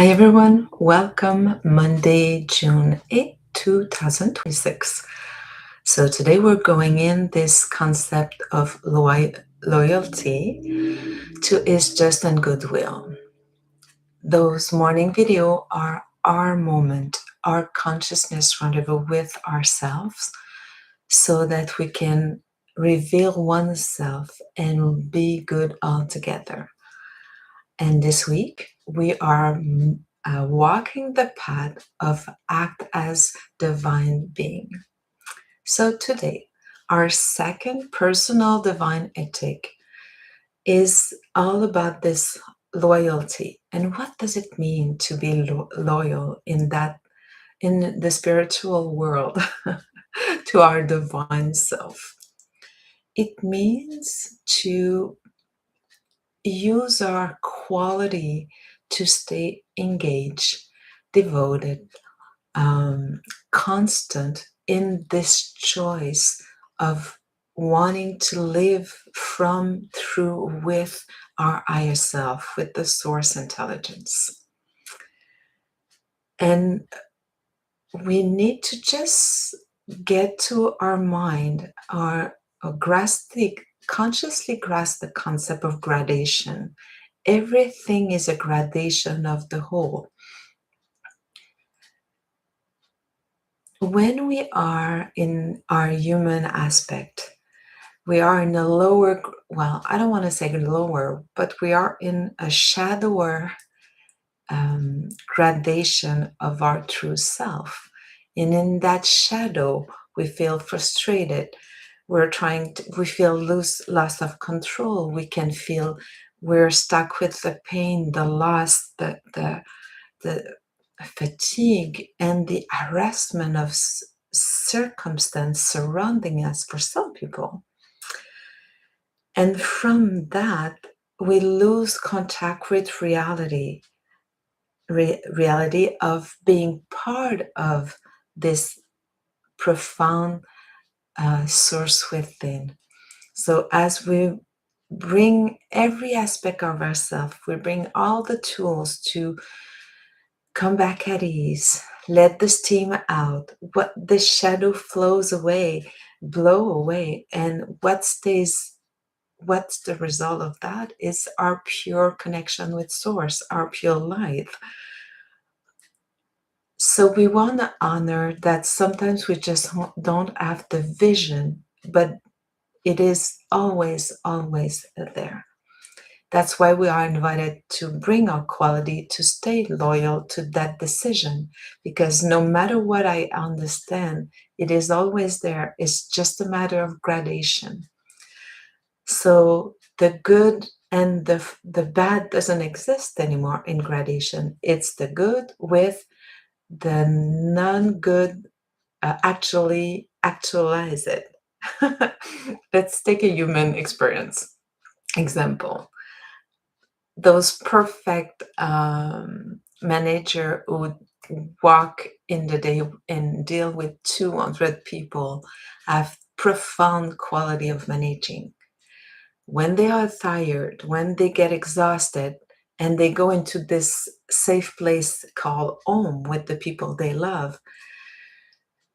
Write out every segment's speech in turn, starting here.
Hi everyone, welcome Monday, June 8th, 2026. So today we're going in this concept of loyalty to is just and goodwill. Those morning video are our moment, our consciousness rendezvous with ourselves so that we can reveal oneself and be good altogether. And this week, we are walking the path of act as divine being. So today, our second personal divine ethic is all about this loyalty. And what does it mean to be loyal in the spiritual world to our divine self? It means to use our quality to stay engaged, devoted, constant in this choice of wanting to live from, through, with our higher self, with the source intelligence. And we need to just get to our mind or consciously grasp the concept of gradation. Everything is a gradation of the whole. When we are in our human aspect, we are in a lower, well, I don't want to say lower, but we are in a shadower gradation of our true self. And in that shadow, we feel frustrated. We feel loss of control. We can feel we're stuck with the pain, the loss, the fatigue, and the harassment of circumstance surrounding us for some people. And from that, we lose contact with reality of being part of this profound source within. So as we bring every aspect of ourselves, we bring all the tools to come back at ease, let the steam out, what the shadow flows away, blow away, and what's the result of that is our pure connection with source, our pure light. So we want to honor that sometimes we just don't have the vision, but it is always, always there. That's why we are invited to bring our quality to stay loyal to that decision, because no matter what I understand, it is always there. It's just a matter of gradation. So the good and the bad doesn't exist anymore in gradation. It's the good with the non-good actually actualize it. Let's take a human experience example. Those perfect manager who walk in the day and deal with 200 people have profound quality of managing. When they are tired, when they get exhausted, and they go into this safe place called home with the people they love,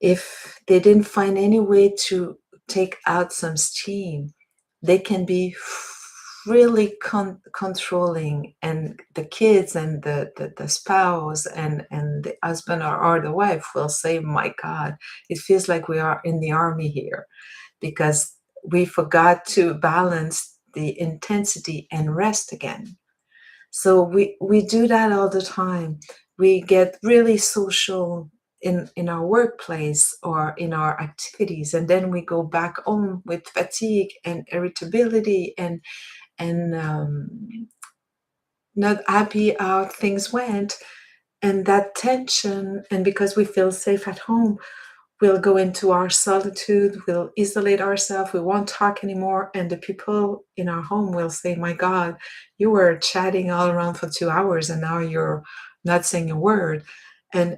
if they didn't find any way to take out some steam, they can be really controlling, and the kids and the spouse and the husband or the wife will say, my God, it feels like we are in the army here, because we forgot to balance the intensity and rest again. So we do that all the time. We get really social in our workplace or in our activities, and then we go back home with fatigue and irritability and not happy how things went, and that tension. And because we feel safe at home, we'll go into our solitude, we'll isolate ourselves, we won't talk anymore, and the people in our home will say, my God, you were chatting all around for 2 hours and now you're not saying a word. And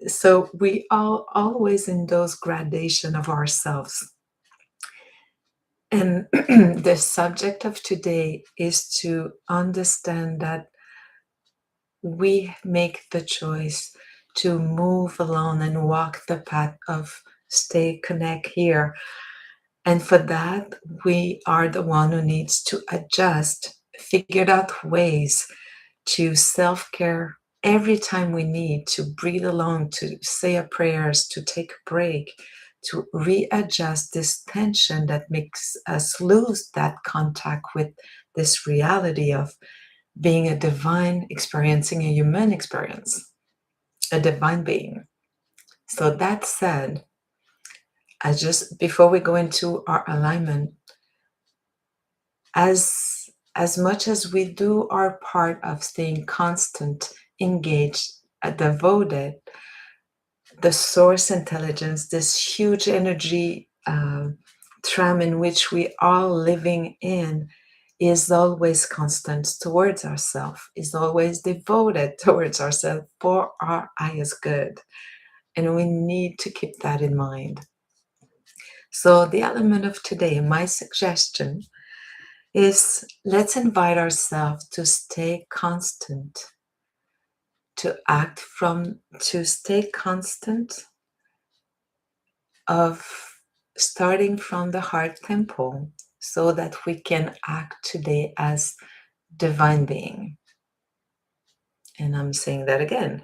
so we are always in those gradation of ourselves. And the subject of today is to understand that we make the choice to move along and walk the path of stay connect here. And for that, we are the one who needs to adjust, figure out ways to self-care every time we need to breathe alone, to say our prayers, to take a break, to readjust this tension that makes us lose that contact with this reality of being a divine, experiencing a human experience, a divine being. So that said, I just before we go into our alignment, as much as we do our part of staying constant, engaged, devoted, the source intelligence, this huge energy tram in which we are living in, is always constant towards ourselves, is always devoted towards ourselves for our highest good. And we need to keep that in mind. So, the element of today, my suggestion is let's invite ourselves to stay constant, to stay constant of starting from the heart temple so that we can act today as divine being. And I'm saying that again.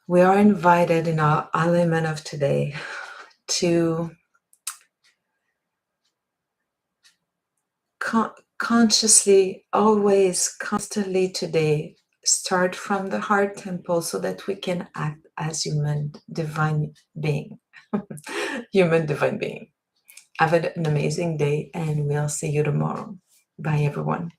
We are invited in our element of today to consciously, always, constantly today start from the heart temple so that we can act as human divine being. Human divine being. Have an amazing day, and we'll see you tomorrow. Bye, everyone.